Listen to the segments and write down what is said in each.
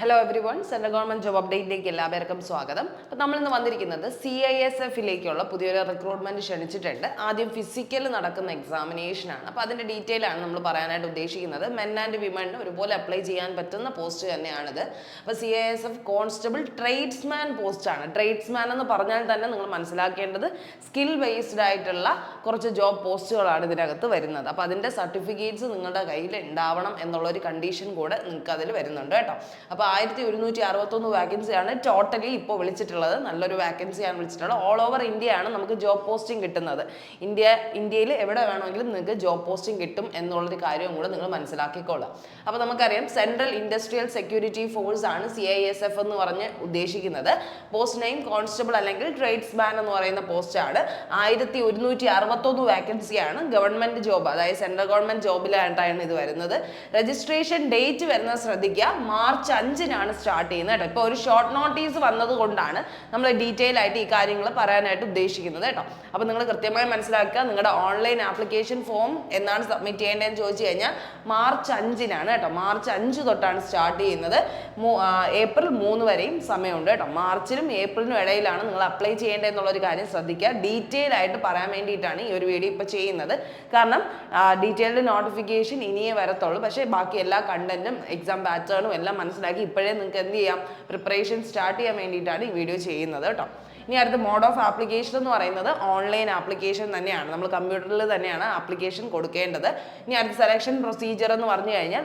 Hello everyone, central government job അപ്ഡേറ്റിലേക്ക് എല്ലാവർക്കും സ്വാഗതം. അപ്പോൾ നമ്മളിന്ന് വന്നിരിക്കുന്നത് CISFിലേക്കുള്ള പുതിയൊരു റിക്രൂട്ട്മെന്റ് ക്ഷണിച്ചിട്ടുണ്ട്. ആദ്യം ഫിസിക്കൽ നടക്കുന്ന എക്സാമിനേഷനാണ്. അപ്പോൾ അതിൻ്റെ ഡീറ്റെയിൽ ആണ് നമ്മൾ പറയാനായിട്ട് ഉദ്ദേശിക്കുന്നത്. മെൻ ആൻഡ് വിമൺ ഒരുപോലെ അപ്ലൈ ചെയ്യാൻ പറ്റുന്ന പോസ്റ്റ് തന്നെയാണിത്. അപ്പോൾ CISF കോൺസ്റ്റബിൾ ട്രേഡ്സ്മാൻ പോസ്റ്റാണ്. ട്രേഡ്സ്മാൻ എന്ന് പറഞ്ഞാൽ തന്നെ നിങ്ങൾ മനസ്സിലാക്കേണ്ടത് സ്കിൽ ബേസ്ഡ് ആയിട്ടുള്ള കുറച്ച് ജോബ് പോസ്റ്റുകളാണ് ഇതിനകത്ത് വരുന്നത്. അപ്പോൾ അതിൻ്റെ സർട്ടിഫിക്കറ്റ്സ് നിങ്ങളുടെ കയ്യിൽ ഉണ്ടാവണം എന്നുള്ളൊരു കണ്ടീഷൻ കൂടെ നിങ്ങൾക്ക് അതിൽ വരുന്നുണ്ട് കേട്ടോ. അപ്പോൾ 1161 വാക്കൻസിയാണ് ടോട്ടലി ഇപ്പോൾ വിളിച്ചിട്ടുള്ളത്. നല്ലൊരു വാക്കൻസിയാണ് വിളിച്ചിട്ടുള്ളത്. ഓൾ ഓവർ ഇന്ത്യയാണ് നമുക്ക് ജോബ് പോസ്റ്റിംഗ് കിട്ടുന്നത്. ഇന്ത്യയിൽ എവിടെ വേണമെങ്കിലും നിങ്ങൾക്ക് ജോബ് പോസ്റ്റിംഗ് കിട്ടും എന്നുള്ളൊരു കാര്യവും കൂടെ നിങ്ങൾ മനസ്സിലാക്കിക്കോളാം. അപ്പോൾ നമുക്കറിയാം സെൻട്രൽ ഇൻഡസ്ട്രിയൽ സെക്യൂരിറ്റി ഫോഴ്സ് ആണ് CISF എന്ന് പറഞ്ഞ് ഉദ്ദേശിക്കുന്നത്. പോസ്റ്റ് നെയിം കോൺസ്റ്റബിൾ അല്ലെങ്കിൽ ട്രേഡ്സ്മാൻ എന്ന് പറയുന്ന പോസ്റ്റാണ്. 1161 വാക്കൻസിയാണ്. ഗവൺമെന്റ് ജോബ്, അതായത് സെൻട്രൽ ഗവൺമെന്റ് ജോബിലായിട്ടാണ് ഇത് വരുന്നത്. രജിസ്ട്രേഷൻ ഡേറ്റ് വരുന്നത് ശ്രദ്ധിക്കുക, മാർച്ച് 5-നാണ് സ്റ്റാർട്ട് ചെയ്യുന്നത് കേട്ടോ. ഇപ്പോൾ ഒരു ഷോർട്ട് നോട്ടീസ് വന്നത് കൊണ്ടാണ് നമ്മൾ ഡീറ്റെയിൽ ആയിട്ട് ഈ കാര്യങ്ങൾ പറയാനായിട്ട് ഉദ്ദേശിക്കുന്നത് കേട്ടോ. അപ്പോൾ നിങ്ങൾ കൃത്യമായി മനസ്സിലാക്കുക, നിങ്ങളുടെ ഓൺലൈൻ ആപ്ലിക്കേഷൻ ഫോം എന്നാണ് സബ്മിറ്റ് ചെയ്യേണ്ടതെന്ന് ചോദിച്ചു കഴിഞ്ഞാൽ മാർച്ച് 5-നാണ് കേട്ടോ. മാർച്ച് 5 തൊട്ടാണ് സ്റ്റാർട്ട് ചെയ്യുന്നത്. ഏപ്രിൽ 3 വരെയും സമയമുണ്ട് കേട്ടോ. മാർച്ചിനും ഏപ്രിലിനും ഇടയിലാണ് നിങ്ങൾ അപ്ലൈ ചെയ്യേണ്ടത് എന്നുള്ളൊരു കാര്യം ശ്രദ്ധിക്കുക. ഡീറ്റെയിൽ ആയിട്ട് പറയാൻ വേണ്ടിയിട്ടാണ് ഈ ഒരു വീഡിയോ ഇപ്പോൾ ചെയ്യുന്നത്. കാരണം ഡീറ്റെയിൽഡ് നോട്ടിഫിക്കേഷൻ ഇനിയേ വരത്തുള്ളൂ. പക്ഷേ ബാക്കി എല്ലാ കണ്ടന്റും എക്സാം പാറ്റേണും എല്ലാം മനസ്സിലാക്കി ഇപ്പോഴേ നിങ്ങൾക്ക് എന്ത് ചെയ്യാം, പ്രിപ്പറേഷൻ സ്റ്റാർട്ട് ചെയ്യാൻ വേണ്ടിയിട്ടാണ് ഈ വീഡിയോ ചെയ്യുന്നത് കേട്ടോ. ഇനി അടുത്ത മോഡ് ഓഫ് ആപ്ലിക്കേഷൻ എന്ന് പറയുന്നത് ഓൺലൈൻ ആപ്ലിക്കേഷൻ തന്നെയാണ്. നമ്മൾ കമ്പ്യൂട്ടറിൽ തന്നെയാണ് ആപ്ലിക്കേഷൻ കൊടുക്കേണ്ടത്. ഇനി അടുത്ത സെലക്ഷൻ പ്രൊസീജിയർ എന്ന് പറഞ്ഞു കഴിഞ്ഞാൽ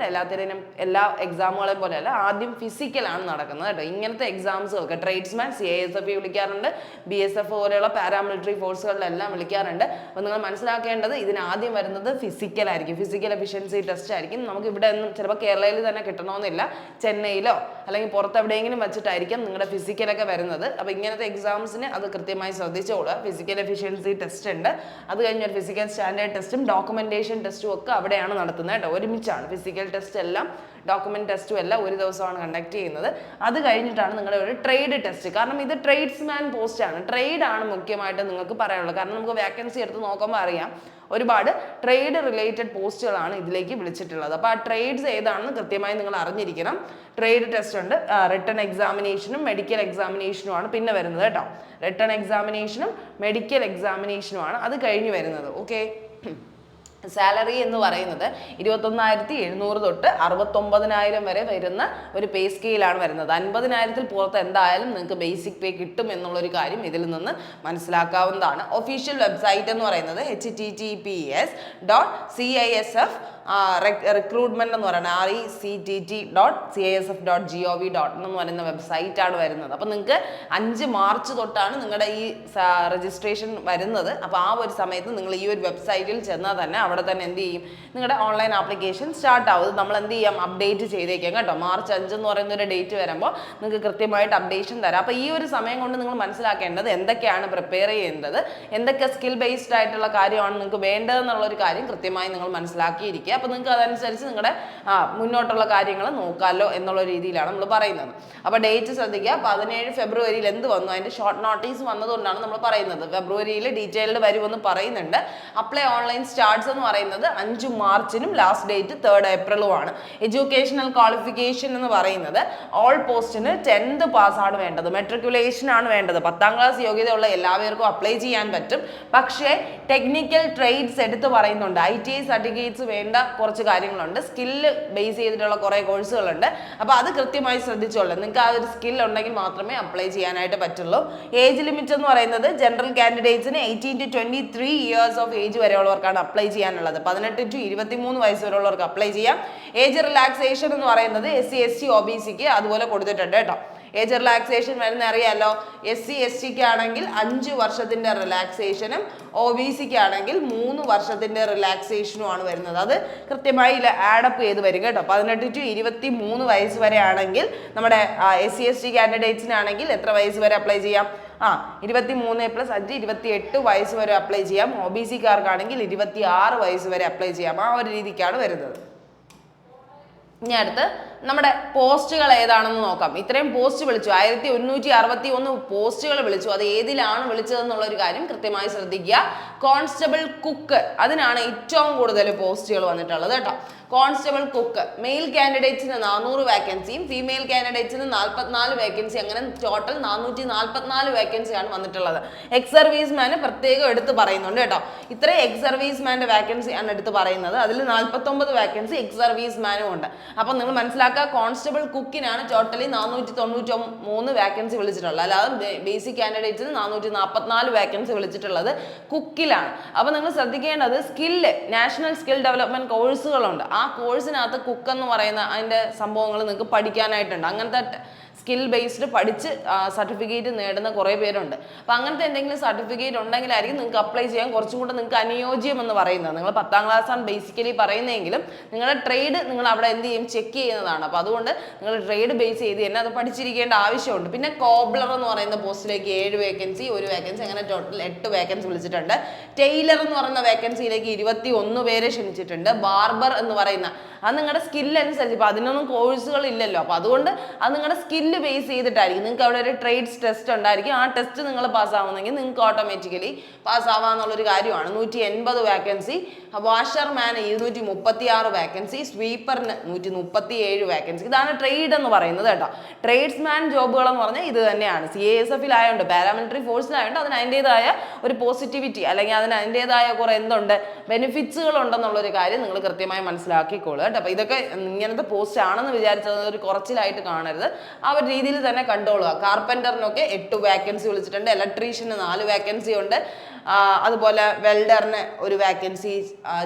എല്ലാ എക്സാമുകളെയും പോലെയല്ല, ആദ്യം ഫിസിക്കലാണ് നടക്കുന്നത് കേട്ടോ. ഇങ്ങനത്തെ എക്സാംസുകൾക്ക് ട്രേഡ്സ്മാൻ CISF വിളിക്കാറുണ്ട്, BSF പോലെയുള്ള പാരാമിലിറ്ററി ഫോഴ്സുകളിലെല്ലാം വിളിക്കാറുണ്ട്. അപ്പോൾ നിങ്ങൾ മനസ്സിലാക്കേണ്ടത് ഇതിന് ആദ്യം വരുന്നത് ഫിസിക്കൽ ആയിരിക്കും. ഫിസിക്കൽ എഫിഷ്യൻസി ടെസ്റ്റ് ആയിരിക്കും. നമുക്ക് ഇവിടെ ഒന്നും ചിലപ്പോൾ കേരളയിൽ തന്നെ കിട്ടണമെന്നില്ല, ചെന്നൈയിലോ അല്ലെങ്കിൽ പുറത്ത് എവിടെയെങ്കിലും വെച്ചിട്ടായിരിക്കും നിങ്ങളുടെ ഫിസിക്കലൊക്കെ വരുന്നത്. അപ്പോൾ ഇങ്ങനത്തെ എക്സാംസിന് അത് കൃത്യമായി ശ്രദ്ധിച്ചോളുക. ഫിസിക്കൽ എഫിഷ്യൻസി ടെസ്റ്റ് ഉണ്ട്, അത് കഴിഞ്ഞ ഒരു ഫിസിക്കൽ സ്റ്റാൻഡേർഡ് ടെസ്റ്റും ഡോക്യുമെന്റേഷൻ ടെസ്റ്റും ഒക്കെ അവിടെയാണ് നടത്തുന്നത് കേട്ടോ. ഒരുമിച്ചാണ് ഫിസിക്കൽ ടെസ്റ്റ് എല്ലാം ഡോക്യുമെന്റ് ടെസ്റ്റും എല്ലാം ഒരു ദിവസമാണ് കണ്ടക്ട് ചെയ്യുന്നത്. അത് കഴിഞ്ഞിട്ടാണ് നിങ്ങളുടെ ഒരു ട്രേഡ് ടെസ്റ്റ്. കാരണം ഇത് ട്രേഡ്സ്മാൻ പോസ്റ്റ് ആണ്, ട്രേഡ് ആണ് മുഖ്യമായിട്ട് നിങ്ങൾക്ക് പറയാനുള്ളത്. കാരണം നമുക്ക് വാക്കൻസി എടുത്ത് നോക്കുമ്പോൾ അറിയാം ഒരുപാട് ട്രേഡ് റിലേറ്റഡ് പോസ്റ്റുകളാണ് ഇതിലേക്ക് വിളിച്ചിട്ടുള്ളത്. അപ്പോൾ ആ ട്രേഡ്സ് ഏതാണെന്ന് കൃത്യമായി നിങ്ങൾ അറിഞ്ഞിരിക്കണം. ട്രേഡ് ടെസ്റ്റ് ഉണ്ട്, റിട്ടൺ എക്സാമിനേഷനും മെഡിക്കൽ എക്സാമിനേഷനുമാണ് പിന്നെ വരുന്നത് കേട്ടോ. റിട്ടൺ എക്സാമിനേഷനും മെഡിക്കൽ എക്സാമിനേഷനുമാണ് അത് കഴിഞ്ഞ് വരുന്നത്. ഓക്കെ, സാലറി എന്ന് പറയുന്നത് 21,700 തൊട്ട് 69,000 വരെ വരുന്ന ഒരു പേ സ്കെയിലാണ് വരുന്നത്. 50,000-ൽ പുറത്ത് എന്തായാലും നിങ്ങൾക്ക് ബേസിക് പേ കിട്ടും എന്നുള്ളൊരു കാര്യം ഇതിൽ നിന്ന് മനസ്സിലാക്കാവുന്നതാണ്. ഒഫീഷ്യൽ വെബ്സൈറ്റ് എന്ന് പറയുന്നത് https.cisf റിക്രൂട്ട്മെന്റ് എന്ന് പറയുന്നത് rectt.cisf.gov.in എന്ന് പറയുന്ന വെബ്സൈറ്റ് ആണ് വരുന്നത്. അപ്പോൾ നിങ്ങൾക്ക് 5 മാർച്ച് തൊട്ടാണ് നിങ്ങളുടെ ഈ രജിസ്ട്രേഷൻ വരുന്നത്. അപ്പോൾ ആ ഒരു സമയത്ത് നിങ്ങൾ ഈ ഒരു വെബ്സൈറ്റിൽ ചെന്നാൽ തന്നെ അവിടെ തന്നെ എന്ത് ചെയ്യും, നിങ്ങളുടെ ഓൺലൈൻ ആപ്ലിക്കേഷൻ സ്റ്റാർട്ട് ആവും. നമ്മൾ എന്ത് ചെയ്യാം, അപ്ഡേറ്റ് ചെയ്തേക്കാം കേട്ടോ. മാർച്ച് 5 എന്ന് പറയുന്ന ഒരു ഡേറ്റ് വരുമ്പോൾ നിങ്ങൾക്ക് കൃത്യമായിട്ട് അപ്ഡേഷൻ തരാം. അപ്പോൾ ഈ ഒരു സമയം കൊണ്ട് നിങ്ങൾ മനസ്സിലാക്കേണ്ടത് എന്തൊക്കെയാണ് പ്രിപ്പയർ ചെയ്യേണ്ടത്, എന്തൊക്കെ സ്കിൽ ബേസ്ഡ് ആയിട്ടുള്ള കാര്യമാണ് നിങ്ങൾക്ക് വേണ്ടതെന്നുള്ളൊരു കാര്യം കൃത്യമായി നിങ്ങൾ മനസ്സിലാക്കിയിരിക്കുക. അപ്പോൾ നിങ്ങൾക്ക് അതനുസരിച്ച് നിങ്ങളുടെ മുന്നോട്ടുള്ള കാര്യങ്ങൾ നോക്കാമല്ലോ എന്നുള്ള രീതിയിലാണ് നമ്മൾ പറയുന്നത്. അപ്പോൾ ഡേറ്റ് ശ്രദ്ധിക്കുക, 17 ഫെബ്രുവരിയിൽ എന്ത് വന്നു, അതിൻ്റെ ഷോർട്ട് നോട്ടീസ് വന്നതുകൊണ്ടാണ് നമ്മൾ പറയുന്നത്. ഫെബ്രുവരിയിൽ ഡീറ്റെയിൽഡ് വരുമെന്ന് പറയുന്നുണ്ട്. അപ്ലൈ ഓൺലൈൻ സ്റ്റാർട്ട്സ് എന്ന് പറയുന്നത് 5 മാർച്ചിനും ലാസ്റ്റ് ഡേറ്റ് 3 ഏപ്രിലുമാണ്. എഡ്യൂക്കേഷണൽ ക്വാളിഫിക്കേഷൻ എന്ന് പറയുന്നത് ഓൾ പോസ്റ്റിന് 10th പാസ്സാണ് വേണ്ടത്, മെട്രിക്കുലേഷൻ ആണ് വേണ്ടത്. 10ാം ക്ലാസ് യോഗ്യതയുള്ള എല്ലാവർക്കും അപ്ലൈ ചെയ്യാൻ പറ്റും. പക്ഷേ ടെക്നിക്കൽ ട്രേഡ്സ് എടുത്ത് പറയുന്നുണ്ട്. ITI സർട്ടിഫിക്കറ്റ്സ് വേണ്ട കുറച്ച് കാര്യങ്ങളുണ്ട്, സ്കില്ല് ബേസ് ചെയ്തിട്ടുള്ള കുറേ കോഴ്സുകളുണ്ട്. അപ്പോൾ അത് കൃത്യമായി ശ്രദ്ധിച്ചോളൂ. നിങ്ങൾക്ക് ആ ഒരു സ്കിൽ ഉണ്ടെങ്കിൽ മാത്രമേ അപ്ലൈ ചെയ്യാനായിട്ട് പറ്റുള്ളൂ. ഏജ് ലിമിറ്റ് എന്ന് പറയുന്നത് ജനറൽ കാൻഡിഡേറ്റ്സിന് 18 to 23 ഇയേഴ്സ് ഓഫ് ഏജ് വരെയുള്ളവർക്കാണ് അപ്ലൈ ചെയ്യാനുള്ളത്. 18 to 23 വയസ്സ് വരെയുള്ളവർക്ക് അപ്ലൈ ചെയ്യാം. ഏജ് റിലാക്സേഷൻ എന്ന് പറയുന്നത് SC ST OBCക്ക് അതുപോലെ കൊടുത്തിട്ടുണ്ട് കേട്ടോ. ഏജ് റിലാക്സേഷൻ വരുന്ന അറിയാമല്ലോ. SC STക്ക് ആണെങ്കിൽ 5 വർഷത്തിന്റെ റിലാക്സേഷനും OBCക്ക് ആണെങ്കിൽ 3 വർഷത്തിന്റെ റിലാക്സേഷനുമാണ് വരുന്നത്. അത് കൃത്യമായി ആഡപ്പ് ചെയ്ത് വരും കേട്ടോ. 18 to 23 വയസ്സ് വരെ ആണെങ്കിൽ നമ്മുടെ SC ST കാൻഡിഡേറ്റ്സിനാണെങ്കിൽ എത്ര വയസ്സ് വരെ അപ്ലൈ ചെയ്യാം? 23 + 5 28 വയസ്സ് വരെ അപ്ലൈ ചെയ്യാം. OBCക്കാർക്കാണെങ്കിൽ 26 വയസ്സ് വരെ അപ്ലൈ ചെയ്യാം. ആ ഒരു രീതിക്കാണ് വരുന്നത്. ഇനി അടുത്ത് നമ്മുടെ പോസ്റ്റുകൾ ഏതാണെന്ന് നോക്കാം. ഇത്രയും പോസ്റ്റ് വിളിച്ചു, 1161 പോസ്റ്റുകൾ വിളിച്ചു. അത് ഏതിലാണ് വിളിച്ചതെന്നുള്ള ഒരു കാര്യം കൃത്യമായി ശ്രദ്ധിക്കുക. കോൺസ്റ്റബിൾ കുക്ക്, അതിനാണ് ഏറ്റവും കൂടുതൽ പോസ്റ്റുകൾ വന്നിട്ടുള്ളത് കേട്ടോ. കോൺസ്റ്റബിൾ കുക്ക് മെയിൽ കാൻഡിഡേറ്റ്സിന് 400 വേക്കൻസിയും ഫീമെയിൽ കാൻഡിഡേറ്റ്സിന് 44 വേക്കൻസി, അങ്ങനെ ടോട്ടൽ 444 വേക്കൻസിയാണ് വന്നിട്ടുള്ളത്. എക്സ് സർവീസ്മാന് പ്രത്യേകം എടുത്ത് പറയുന്നുണ്ട് കേട്ടോ. ഇത്രയും എക്സ് സർവീസ്മാന്റെ വേക്കൻസി ആണ് എടുത്ത് പറയുന്നത്. അതിൽ 49 വേക്കൻസി എക്സ് സർവീസ്മാനും ഉണ്ട്. അപ്പം നിങ്ങൾ മനസ്സിലാക്കുക, കോൺസ്റ്റബിൾ കുക്കിനാണ് ടോട്ടലി 493 വേക്കൻസി വിളിച്ചിട്ടുള്ളത്. അല്ലാതെ ബേസിക് കാൻഡിഡേറ്റ്സിന് 444 വേക്കൻസി വിളിച്ചിട്ടുള്ളത് കുക്കിലാണ്. അപ്പം നിങ്ങൾ ശ്രദ്ധിക്കേണ്ടത് സ്കില്ല്, നാഷണൽ സ്കിൽ ഡെവലപ്മെന്റ് കോഴ്സുകളുണ്ട്. ആ കോഴ്സിനകത്ത് കുക്ക് എന്ന് പറയുന്ന അതിൻ്റെ സംഭവങ്ങൾ നിങ്ങൾക്ക് പഠിക്കാനായിട്ടുണ്ട്. അങ്ങനത്തെ സ്കിൽ ബേസ്ഡ് പഠിച്ച് സർട്ടിഫിക്കറ്റ് നേടുന്ന കുറേ പേരുണ്ട്. അപ്പം അങ്ങനത്തെ എന്തെങ്കിലും സർട്ടിഫിക്കറ്റ് ഉണ്ടെങ്കിലായിരിക്കും നിങ്ങൾക്ക് അപ്ലൈ ചെയ്യാൻ കുറച്ചും കൂടെ നിങ്ങൾക്ക് അനുയോജ്യം എന്ന് പറയുന്നത്. നിങ്ങൾ 10ാം ക്ലാസ്സാണ് ബേസിക്കലി പറയുന്നതെങ്കിലും നിങ്ങളുടെ ട്രേഡ് നിങ്ങൾ അവിടെ എന്ത് ചെയ്യും, ചെക്ക് ചെയ്യുന്നതാണ്. അപ്പോൾ അതുകൊണ്ട് നിങ്ങൾ ട്രേഡ് ബേസ് ചെയ്ത് തന്നെ അത് പഠിച്ചിരിക്കേണ്ട ആവശ്യമുണ്ട്. പിന്നെ കോബ്ലർ എന്ന് പറയുന്ന പോസ്റ്റിലേക്ക് 7 വേക്കൻസി, 1 വേക്കൻസി, അങ്ങനെ ടോട്ടൽ 8 വേക്കൻസി വിളിച്ചിട്ടുണ്ട്. ടെയിലർ എന്ന് പറയുന്ന വേക്കൻസിയിലേക്ക് 21 പേരെ ക്ഷണിച്ചിട്ടുണ്ട്. ബാർബർ എന്ന് പറയുന്ന അത് നിങ്ങളുടെ സ്കില്ല് അനുസരിച്ച്, ഇപ്പോൾ അതിനൊന്നും കോഴ്സുകൾ ഇല്ലല്ലോ. അപ്പോൾ അതുകൊണ്ട് അത് നിങ്ങളുടെ സ്കില്ല് ബേസ് ചെയ്തിട്ടായിരിക്കും. നിങ്ങൾക്ക് അവിടെ ഒരു ട്രേഡ്സ് ടെസ്റ്റ് ഉണ്ടായിരിക്കും. ആ ടെസ്റ്റ് നിങ്ങൾ പാസ്സാവുന്നെങ്കിൽ നിങ്ങൾക്ക് ഓട്ടോമാറ്റിക്കലി പാസ്സാവാന്നുള്ളൊരു കാര്യമാണ്. 180 വേക്കൻസി. വാഷർമാന് 236 വേക്കൻസി, സ്വീപ്പറിന് 137 വേക്കൻസി. ഇതാണ് ട്രേഡ് എന്ന് പറയുന്നത് കേട്ടോ. ട്രേഡ്സ്മാൻ ജോബുകൾ എന്ന് പറഞ്ഞാൽ ഇത് തന്നെയാണ്. CASF-ലായതുകൊണ്ട്, പാരാമിലിറ്ററി ഫോഴ്സിലായതുകൊണ്ട് അതിന് അതിൻ്റെതായ ഒരു പോസിറ്റിവിറ്റി അല്ലെങ്കിൽ അതിന് അതിൻ്റെതായ കുറേ എന്തുണ്ട്, ബെനിഫിറ്റ്സുകൾ ഉണ്ടെന്നുള്ളൊരു കാര്യം നിങ്ങൾ കൃത്യമായി മനസ്സിലാക്കിക്കോളുക കേട്ടോ. അപ്പോൾ ഇതൊക്കെ ഇങ്ങനത്തെ പോസ്റ്റ് ആണെന്ന് വിചാരിച്ചത് ഒരു കുറച്ചിലായിട്ട് കാണരുത്. ആ ഒരു രീതിയിൽ തന്നെ കണ്ടോളുക. കാർപ്പൻറ്ററിനൊക്കെ 8 വേക്കൻസി വിളിച്ചിട്ടുണ്ട്. ഇലക്ട്രീഷ്യന് 4 വേക്കൻസി ഉണ്ട്. അതുപോലെ വെൽഡറിന് 1 വേക്കൻസി,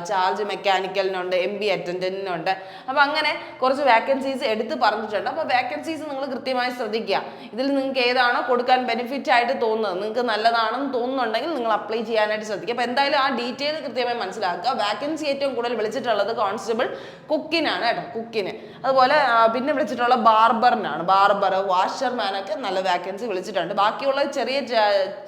ചാർജ് മെക്കാനിക്കലിനുണ്ട്, MB അറ്റൻഡന്റിനുണ്ട്. അപ്പോൾ അങ്ങനെ കുറച്ച് വേക്കൻസീസ് എടുത്ത് പറഞ്ഞിട്ടുണ്ട്. അപ്പോൾ വേക്കൻസീസ് നിങ്ങൾ കൃത്യമായി ശ്രദ്ധിക്കുക. ഇതിൽ നിങ്ങൾക്ക് ഏതാണോ കൊടുക്കാൻ ബെനിഫിറ്റ് ആയിട്ട് തോന്നുന്നത്, നിങ്ങൾക്ക് നല്ലതാണെന്ന് തോന്നുന്നുണ്ടെങ്കിൽ നിങ്ങൾ അപ്ലൈ ചെയ്യാനായിട്ട് ശ്രദ്ധിക്കുക. അപ്പോൾ എന്തായാലും ആ ഡീറ്റെയിൽ കൃത്യമായി മനസ്സിലാക്കുക. വേക്കൻസി ഏറ്റവും കൂടുതൽ വിളിച്ചിട്ടുള്ളത് കോൺസ്റ്റബിൾ കുക്കിനാണ് കേട്ടോ, കുക്കിന്. അതുപോലെ പിന്നെ വിളിച്ചിട്ടുള്ള ബാർബറിനാണ്. ബാർബർ, വാഷർമാനൊക്കെ നല്ല വേക്കൻസി വിളിച്ചിട്ടുണ്ട്. ബാക്കിയുള്ള ചെറിയ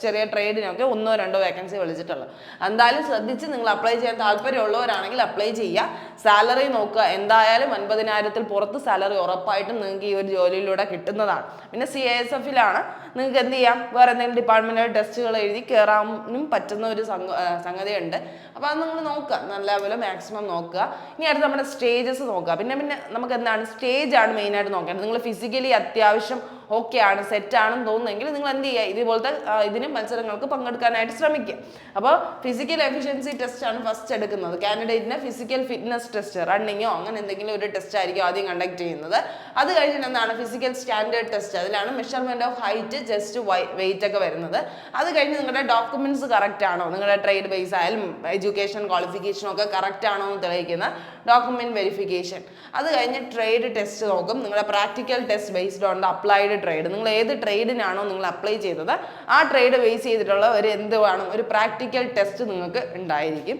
ചെറിയ ട്രേഡിനൊക്കെ 1-2 വേക്കൻസി വിളിച്ചിട്ടുള്ളത്. എന്തായാലും ശ്രദ്ധിച്ച് നിങ്ങൾ അപ്ലൈ ചെയ്യാൻ താല്പര്യമുള്ളവരാണെങ്കിൽ അപ്ലൈ ചെയ്യുക. സാലറി നോക്കുക. എന്തായാലും 50,000-ൽ പുറത്ത് സാലറി ഉറപ്പായിട്ടും നിങ്ങൾക്ക് ഈ ഒരു ജോലിയിലൂടെ കിട്ടുന്നതാണ്. പിന്നെ CASF-ലാണ് നിങ്ങൾക്ക് എന്ത് ചെയ്യാം, വേറെ എന്തെങ്കിലും ഡിപ്പാർട്ട്മെന്റൽ ടെസ്റ്റുകൾ എഴുതി കയറാനും പറ്റുന്ന ഒരു സംഗതിയുണ്ട്. അപ്പോൾ അത് നിങ്ങൾ നോക്കുക, നല്ലപോലെ മാക്സിമം നോക്കുക. ഇനി അടുത്ത് നമ്മുടെ സ്റ്റേജസ് നോക്കുക. പിന്നെ നമുക്ക് എന്താണ്, സ്റ്റേജാണ് മെയിനായിട്ട് നോക്കേണ്ടത്. നിങ്ങൾ ഫിസിക്കലി അത്യാവശ്യം ഓക്കെ ആണ്, സെറ്റ് ആണെന്ന് തോന്നുന്നെങ്കിൽ നിങ്ങൾ എന്ത് ചെയ്യുക, ഇതുപോലത്തെ ഇതിന് മത്സരങ്ങൾക്ക് പങ്കെടുക്കാനായിട്ട് ശ്രമിക്കുക. അപ്പോൾ ഫിസിക്കൽ എഫിഷ്യൻസി ടെസ്റ്റ് ആണ് ഫസ്റ്റ് എടുക്കുന്നത്. കാൻഡിഡേറ്റിന് ഫിസിക്കൽ ഫിറ്റ്നസ് ടെസ്റ്റ്, റണ്ണിങ്ങോ അങ്ങനെ എന്തെങ്കിലും ഒരു ടെസ്റ്റ് ആയിരിക്കും ആദ്യം കണ്ടക്ട് ചെയ്യുന്നത്. അത് കഴിഞ്ഞിട്ട് എന്താണ്, ഫിസിക്കൽ സ്റ്റാൻഡേർഡ് ടെസ്റ്റ്. അതിലാണ് measurement of height, chest, weight ഒക്കെ വരുന്നത്. അത് കഴിഞ്ഞ് നിങ്ങളുടെ ഡോക്യുമെന്റ്സ് കറക്റ്റ് ആണോ, നിങ്ങളുടെ ട്രേഡ് ബേസ് ആയാലും എഡ്യൂക്കേഷൻ ക്വാളിഫിക്കേഷനും ഒക്കെ കറക്റ്റ് ആണോ എന്ന് തെളിയിക്കുന്ന ഡോക്യുമെന്റ് വെരിഫിക്കേഷൻ. അത് കഴിഞ്ഞ് ട്രേഡ് ടെസ്റ്റ് നോക്കും. നിങ്ങളുടെ practical test based on the applied trade. നിങ്ങൾ ഏത് ട്രേഡിനാണോ നിങ്ങൾ അപ്ലൈ ചെയ്തത് ആ ട്രേഡ് ബേസ് ചെയ്തിട്ടുള്ള ഒരു പ്രാക്ടിക്കൽ ടെസ്റ്റ് നിങ്ങൾക്ക് ഉണ്ടായിരിക്കും.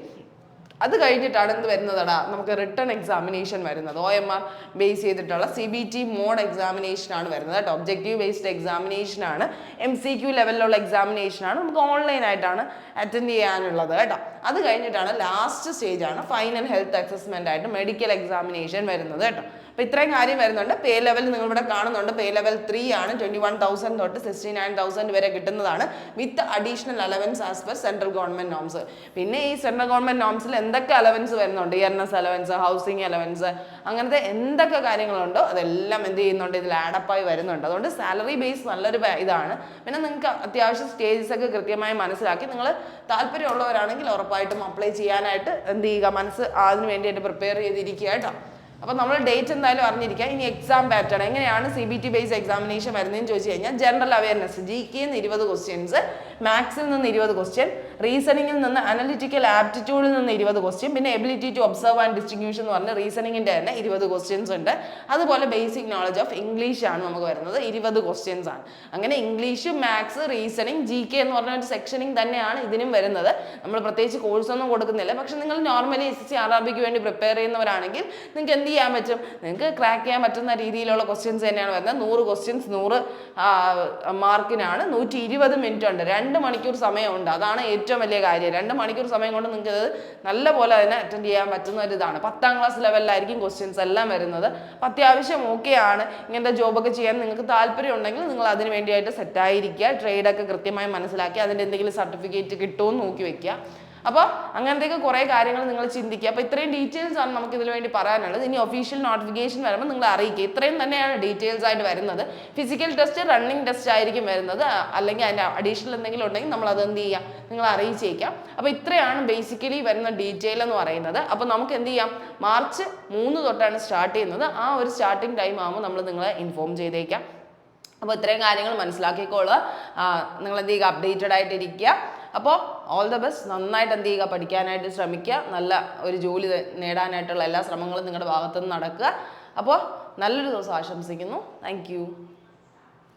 അത് കഴിഞ്ഞിട്ടാണ് എന്ത് വരുന്നതടാ, നമുക്ക് റിട്ടേൺ എക്സാമിനേഷൻ വരുന്നത്. OMR ബേസ് ചെയ്തിട്ടുള്ള CBT മോഡ് എക്സാമിനേഷൻ ആണ് വരുന്നത് കേട്ടോ. ഒബ്ജക്റ്റീവ് ബേസ്ഡ് എക്സാമിനേഷൻ ആണ്. MCQ ലെവലിലുള്ള എക്സാമിനേഷൻ ആണ്. നമുക്ക് ഓൺലൈൻ ആയിട്ടാണ് അറ്റൻഡ് ചെയ്യാനുള്ളത് കേട്ടോ. അത് കഴിഞ്ഞിട്ടാണ് ലാസ്റ്റ് സ്റ്റേജ് ആണ് ഫൈനൽ ഹെൽത്ത് അസസ്മെന്റ് ആയിട്ട് മെഡിക്കൽ എക്സാമിനേഷൻ വരുന്നത് കേട്ടോ. അപ്പോൾ ഇത്രയും കാര്യം വരുന്നുണ്ട്. പേ ലെവൽ നിങ്ങൾ ഇവിടെ കാണുന്നുണ്ട്. പേ ലെവൽ 3 ആണ്. 21,000 തൊട്ട് 69,000 വരെ കിട്ടുന്നതാണ്, with additional allowance as per central government norms. പിന്നെ ഈ സെൻട്രൽ ഗവൺമെന്റ് നോംസിൽ എന്തൊക്കെ അലവൻസ് വരുന്നുണ്ട്, ഇയർനെസ് അലവൻസ്, ഹൗസിംഗ് അലവൻസ്, അങ്ങനത്തെ എന്തൊക്കെ കാര്യങ്ങളുണ്ടോ അതെല്ലാം എന്ത് ചെയ്യുന്നുണ്ട്, ഇതിൽ ആഡപ്പായി വരുന്നുണ്ട്. അതുകൊണ്ട് സാലറി ബേസ് നല്ലൊരു ഇതാണ്. പിന്നെ നിങ്ങൾക്ക് അത്യാവശ്യം സ്റ്റേജസ് ഒക്കെ കൃത്യമായി മനസ്സിലാക്കി നിങ്ങൾ താല്പര്യമുള്ളവരാണെങ്കിൽ ഉറപ്പായിട്ടും അപ്ലൈ ചെയ്യാനായിട്ട് എന്ത് ചെയ്യുക, മനസ്സ് അതിന് വേണ്ടിയിട്ട് പ്രിപ്പയർ ചെയ്തിരിക്കുക കേട്ടോ. അപ്പോൾ നമ്മൾ ഡേറ്റ് എന്തായാലും അറിഞ്ഞിരിക്കുക. ഇനി എക്സാം പാറ്റേൺ എങ്ങനെയാണ് CBT ബേസ് എക്സാമിനേഷൻ വരുന്നതെന്ന് ചോദിച്ചു കഴിഞ്ഞാൽ, ജനറൽ അവയർനെസ് GK-യിൽ നിന്ന് 20 ക്വസ്റ്റ്യൻസ്, മാത്സിൽ നിന്ന് 20 ക്വസ്റ്റ്യൻ, റീസണിങ്ങിൽ നിന്ന് അനലിറ്റിക്കൽ ആപ്റ്റിറ്റ്യൂഡിൽ നിന്ന് 20 ക്വസ്റ്റ്യൻ, പിന്നെ ability to observe and distinguish എന്ന് പറഞ്ഞ റീസണിങ്ങിൻ്റെ തന്നെ 20 ക്വസ്റ്റ്യൻസ് ഉണ്ട്. അതുപോലെ ബേസിക് നോളജ് ഓഫ് ഇംഗ്ലീഷ് ആണ് നമുക്ക് വരുന്നത്, 20 ക്വസ്റ്റ്യൻസ് ആണ്. അങ്ങനെ ഇംഗ്ലീഷ്, മാത്സ്, റീസണിങ്, GK എന്ന് പറഞ്ഞ ഒരു സെക്ഷനിങ് തന്നെയാണ് ഇതിനും വരുന്നത്. നമ്മൾ പ്രത്യേകിച്ച് കോഴ്സൊന്നും കൊടുക്കുന്നില്ല. പക്ഷെ നിങ്ങൾ നോർമലി SSC RRBക്ക് വേണ്ടി പ്രിപ്പയർ ചെയ്യുന്നവരാണെങ്കിൽ നിങ്ങൾക്ക് എന്ത് ചെയ്യാൻ പറ്റും, നിങ്ങൾക്ക് ക്രാക്ക് ചെയ്യാൻ പറ്റുന്ന രീതിയിലുള്ള ക്വസ്റ്റ്യൻസ് തന്നെയാണ് വരുന്നത്. 100 ക്വസ്റ്റ്യൻസ് 100 മാർക്കിനാണ്. 120 മിനിറ്റ് ഉണ്ട്. 2 മണിക്കൂർ സമയമുണ്ട്. അതാണ് ഏറ്റവും വലിയ കാര്യം. 2 മണിക്കൂർ സമയം കൊണ്ട് നിങ്ങൾക്ക് ഇത് നല്ല പോലെ തന്നെ അറ്റൻഡ് ചെയ്യാൻ പറ്റുന്ന ഒരു ഇതാണ്. 10ാം ക്ലാസ് ലെവലിലായിരിക്കും ക്വസ്റ്റ്യൻസ് എല്ലാം വരുന്നത്. അപ്പം അത്യാവശ്യം ഓക്കെയാണ്, ഇങ്ങനത്തെ ജോബൊക്കെ ചെയ്യാൻ നിങ്ങൾക്ക് താല്പര്യം ഉണ്ടെങ്കിൽ നിങ്ങൾ അതിന് വേണ്ടിയായിട്ട് സെറ്റായിരിക്കുക. ട്രേഡൊക്കെ കൃത്യമായി മനസ്സിലാക്കി അതിൻ്റെ എന്തെങ്കിലും സർട്ടിഫിക്കറ്റ് കിട്ടുമോ എന്ന് നോക്കി വെക്കുക. അപ്പോൾ അങ്ങനത്തെയൊക്കെ കുറേ കാര്യങ്ങൾ നിങ്ങൾ ചിന്തിക്കുക. അപ്പോൾ ഇത്രയും ഡീറ്റെയിൽസ് ആണ് നമുക്ക് ഇതിനു വേണ്ടി പറയാനുള്ളത്. ഇനി ഒഫീഷ്യൽ നോട്ടിഫിക്കേഷൻ വരുമ്പോൾ നിങ്ങൾ അറിയിക്കുക. ഇത്രയും തന്നെയാണ് ഡീറ്റെയിൽസ് ആയിട്ട് വരുന്നത്. ഫിസിക്കൽ ടെസ്റ്റ്, റണ്ണിങ് ടെസ്റ്റ് ആയിരിക്കും വരുന്നത്. അല്ലെങ്കിൽ അതിൻ്റെ അഡീഷണൽ എന്തെങ്കിലും ഉണ്ടെങ്കിൽ നമ്മൾ അത് എന്ത് ചെയ്യാം, നിങ്ങൾ അറിയിച്ചേക്കാം. അപ്പോൾ ഇത്രയാണ് ബേസിക്കലി വരുന്ന ഡീറ്റെയിൽ എന്ന് പറയുന്നത്. അപ്പോൾ നമുക്ക് എന്ത് ചെയ്യാം, മാർച്ച് 3 തൊട്ടാണ് സ്റ്റാർട്ട് ചെയ്യുന്നത്. ആ ഒരു സ്റ്റാർട്ടിങ് ടൈം ആകുമ്പോൾ നമ്മൾ നിങ്ങളെ ഇൻഫോം ചെയ്തേക്കാം. അപ്പോൾ ഇത്രയും കാര്യങ്ങൾ മനസ്സിലാക്കിക്കോളുക. നിങ്ങൾ എന്ത് ചെയ്യുക, അപ്ഡേറ്റഡ് ആയിട്ടിരിക്കുക. അപ്പോൾ ഓൾ ദ ബെസ്റ്റ്. നന്നായിട്ട് എന്ത് ചെയ്യുക, പഠിക്കാനായിട്ട് ശ്രമിക്കുക. നല്ല ഒരു ജോലി നേടാനായിട്ടുള്ള എല്ലാ ശ്രമങ്ങളും നിങ്ങളുടെ ഭാഗത്തുനിന്ന് നടക്കുക. അപ്പോൾ നല്ലൊരു ദിവസം ആശംസിക്കുന്നു. Thank you.